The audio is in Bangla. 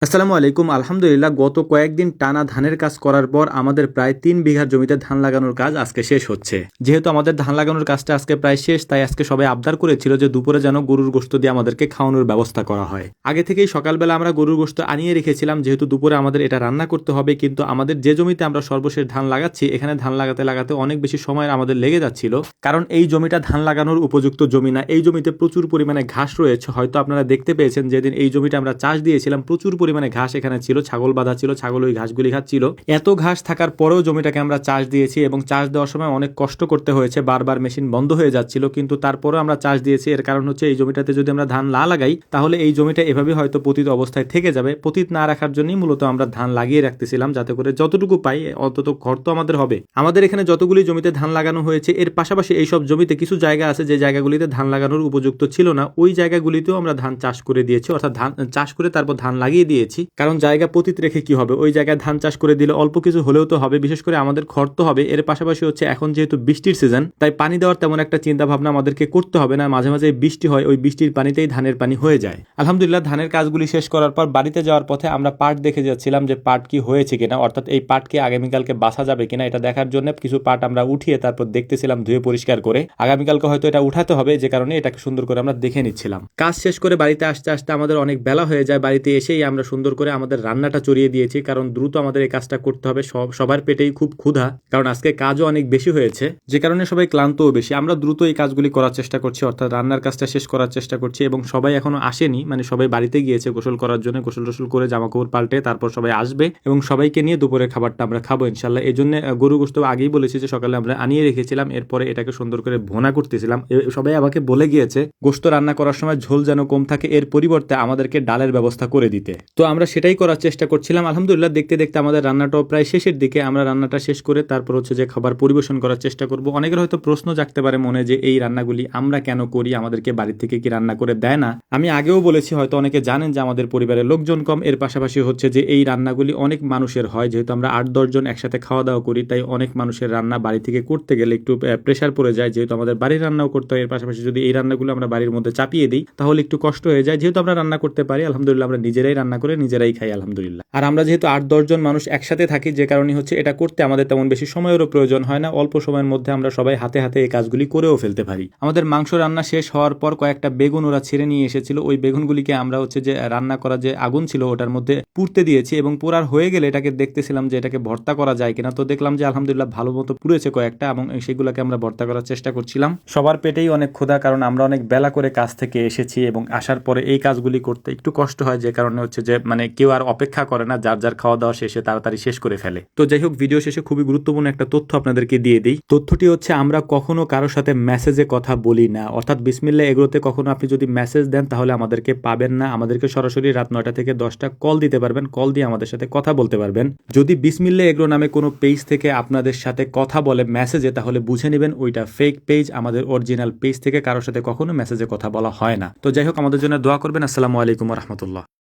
আসসালামু আলাইকুম। আলহামদুলিল্লাহ গত কয়েকদিন টানা ধানের কাজ করার পর আমাদের প্রায় ৩ বিঘা জমিতে ধান লাগানোর কাজ আজকে শেষ হচ্ছে। যেহেতু আমাদের ধান লাগানোর কাজটা আজকে প্রায় শেষ, তাই আজকে সবাই আবদার করেছিল যে দুপুরে যেন গরুর গোশত দিয়ে আমাদেরকে খাওয়ানোর ব্যবস্থা করা হয়। আগে থেকেই সকালবেলা আমরা গরুর গোশত আনিয়ে রেখেছিলাম, যেহেতু দুপুরে আমাদের এটা রান্না করতে হবে। কিন্তু আমাদের যে জমিতে আমরা সর্বশেষ ধান লাগাচ্ছি, এখানে ধান লাগাতে লাগাতে অনেক বেশি সময় আমাদের লেগে যাচ্ছিল, কারণ এই জমিটা ধান লাগানোর উপযুক্ত জমি না। এই জমিতে প্রচুর পরিমাণে ঘাস রয়েছে। হয়তো আপনারা দেখতে পেয়েছেন যেদিন এই জমিটা আমরা চাষ দিয়েছিলাম, প্রচুর পরিমাণে ঘাস এখানে ছিল, ছাগল বাঁধা ছিল, ছাগল ওই ঘাসগুলি খাচ্ছিল। এত ঘাস থাকার পরেও জমিটাকে আমরা চাষ দিয়েছি এবং চাষ দেওয়ার সময় অনেক কষ্ট করতে হয়েছে, বারবার মেশিন বন্ধ হয়ে যাচ্ছিল, কিন্তু তারপরেও আমরা চাষ দিয়েছি। এর কারণ হচ্ছে এই জমিটাতে যদি আমরা ধান না লাগাই তাহলে এই জমিটা এভাবে হয়তো পতিত অবস্থায় থেকে যাবে। পতিত না রাখার জন্যই মূলত আমরা ধান লাগিয়ে রাখতেছিলাম, যাতে করে যতটুকু পাই অন্তত ঘর তো আমাদের হবে। আমাদের এখানে যতগুলি জমিতে ধান লাগানো হয়েছে, এর পাশাপাশি এইসব জমিতে কিছু জায়গা আছে যে জায়গাগুলিতে ধান লাগানোর উপযুক্ত ছিল না, ওই জায়গাগুলিতেও আমরা ধান চাষ করে দিয়েছি, অর্থাৎ ধান চাষ করে তারপর ধান লাগিয়ে দিয়েছি। কারণ জায়গা পতিত রেখে কি হবে, ওই জায়গায় ধান চাষ করে দিলে অল্প কিছু হলেও তো হবে, বিশেষ করে আমাদের খরচ তো হবে। এর পাশাপাশি হচ্ছে এখন যেহেতু বৃষ্টির সিজন, তাই পানি দেওয়ার তেমন একটা চিন্তা ভাবনা আমাদেরকে করতে হবে না। মাঝে মাঝে বৃষ্টি হয়, ওই বৃষ্টির পানিতেই ধানের পানি হয়ে যায়। আলহামদুলিল্লাহ ধানের কাজগুলি শেষ করার পর বাড়িতে যাওয়ার পথে আমরা পাট দেখে যাচ্ছিলাম যে পাট কি হয়েছে কিনা, অর্থাৎ এই পাটকে আগামীকালকে বাছা যাবে কিনা এটা দেখার জন্য কিছু পাট আমরা উঠিয়ে তারপর দেখতেছিলাম ধুয়ে পরিষ্কার করে। আগামীকালকে হয়তো এটা উঠাতে হবে, যে কারণে এটাকে সুন্দর করে আমরা দেখে নিচ্ছিলাম। কাজ শেষ করে বাড়িতে আসতে আসতে আমাদের অনেক বেলা হয়ে যায়। বাড়িতে এসেই আমরা সুন্দর করে আমাদের রান্নাটা চড়িয়ে দিয়েছি, কারণ দ্রুত আমাদের এই কাজটা করতে হবে। সবার পেটেই খুব ক্ষুধা, কারণ আজকে কাজও অনেক বেশি হয়েছে, যে কারণে সবাই ক্লান্তও বেশি। আমরা দ্রুত এই কাজগুলি করার চেষ্টা করছি, অর্থাৎ রান্নার কাজটা শেষ করার চেষ্টা করছি। এবং সবাই এখনো আসেনি, মানে সবাই বাড়িতে গিয়েছে গোসল করার জন্য, গোসল টোসল করে জামাকাপড় পাল্টে তারপর সবাই আসবে এবং সবাইকে নিয়ে দুপুরের খাবারটা আমরা খাবো ইনশাল্লাহ। এই জন্য গরু গোশত আগেই বলেছি যে সকালে আমরা আনিয়ে রেখেছিলাম, এরপরে এটাকে সুন্দর করে ভোনা করতেছিলাম। সবাই আমাকে বলে গিয়েছে গোশত রান্না করার সময় ঝোল যেন কম থাকে, এর পরিবর্তে আমাদেরকে ডালের ব্যবস্থা করে দিতে। তো আমরা সেটাই করার চেষ্টা করছিলাম। আলহামদুলিল্লাহ দেখতে দেখতে আমাদের রান্নাটাও প্রায় শেষের দিকে। আমরা রান্নাটা শেষ করে তারপর হচ্ছে যে খাবার পরিবেশন করার চেষ্টা করব। অনেকের হয়তো প্রশ্ন জাগতে পারে মনে যে এই রান্নাগুলি আমরা কেন করি, আমাদেরকে বাড়ি থেকে কি রান্না করে দেয় না। আমি আগেও বলেছি, হয়তো অনেকে জানেন যে আমাদের পরিবারের লোকজন কম। এর পাশাপাশি হচ্ছে যে এই রান্নাগুলি অনেক মানুষের হয়, যেহেতু আমরা 8-10 জন একসাথে খাওয়া দাওয়া করি, তাই অনেক মানুষের রান্না বাড়ি থেকে করতে গেলে একটু প্রেশার পড়ে যায়। যেহেতু আমাদের বাড়ির রান্নাও করতে হয়, এর পাশাপাশি যদি এই রান্নাগুলো আমরা বাড়ির মধ্যে চাপিয়ে দিই তাহলে একটু কষ্ট হয়ে যায়। যেহেতু আমরা রান্না করতে পারি আলহামদুলিল্লাহ, আমরা নিজেরাই রান্না করে নিজেরাই খাই আলহামদুলিল্লাহ। আর আমরা যেহেতু 8-10 জন মানুষ একসাথে থাকি, যে কারণে হচ্ছে এটা করতে আমাদের তেমন বেশি সময়েরও প্রয়োজন হয় না। অল্প সময়ের মধ্যে আমরা সবাই হাতে হাতে এই কাজগুলি করেও ফেলতে পারি। আমাদের মাংস রান্না শেষ হওয়ার পর কয়েকটা বেগুন ওরা ছিঁড়ে নিয়ে এসেছিল, ওই বেগুনগুলিকে আমরা হচ্ছে যে রান্না করা যে আগুন ছিল ওটার মধ্যে পুড়তে দিয়েছি এবং পোড়ার হয়ে গেলে এটাকে দেখতেছিলাম যে এটাকে ভর্তা করা যায় কিনা। তো দেখলাম যে আলহামদুলিল্লাহ ভালো মতো পুড়েছে কয়েকটা, এবং সেগুলোকে আমরা ভর্তা করার চেষ্টা করছিলাম। সবার পেটেই অনেক ক্ষুধা, কারণ আমরা অনেক বেলা করে কাজ থেকে এসেছি এবং আসার পরে এই কাজগুলি করতে একটু কষ্ট হয়, যে কারণে হচ্ছে যে মানে কেউ আর অপেক্ষা করে না, যার যার খাওয়া দাওয়া শেষে তাড়াতাড়ি শেষ করে ফেলে। তো যাই হোক, ভিডিও শেষে খুবই গুরুত্বপূর্ণ একটা তথ্য আপনাদেরকে দিয়ে দিই। তথ্যটি হচ্ছে আমরা কখনো কারোর সাথে মেসেজে কথা বলি না, অর্থাৎ বিসমিল্লাহ এগ্রোতে কখনো আপনি যদি মেসেজ দেন তাহলে আমাদেরকে পাবেন না। আমাদেরকে সরাসরি রাত 9টা থেকে 10টা কল দিতে পারবেন, কল দিয়ে আমাদের সাথে কথা বলতে পারবেন। যদি বিসমিল্লাহ এগ্রো নামে কোনো পেজ থেকে আপনাদের সাথে কথা বলে মেসেজে, তাহলে বুঝে নেবেন ওইটা ফেক পেজ। আমাদের অরিজিনাল পেজ থেকে কারোর সাথে কখনো মেসেজে কথা বলা হয় না। তো যাই হোক, আমাদের জন্য দোয়া করবেন। আসসালামু আলাইকুম ওয়া রাহমাতুল্লাহ।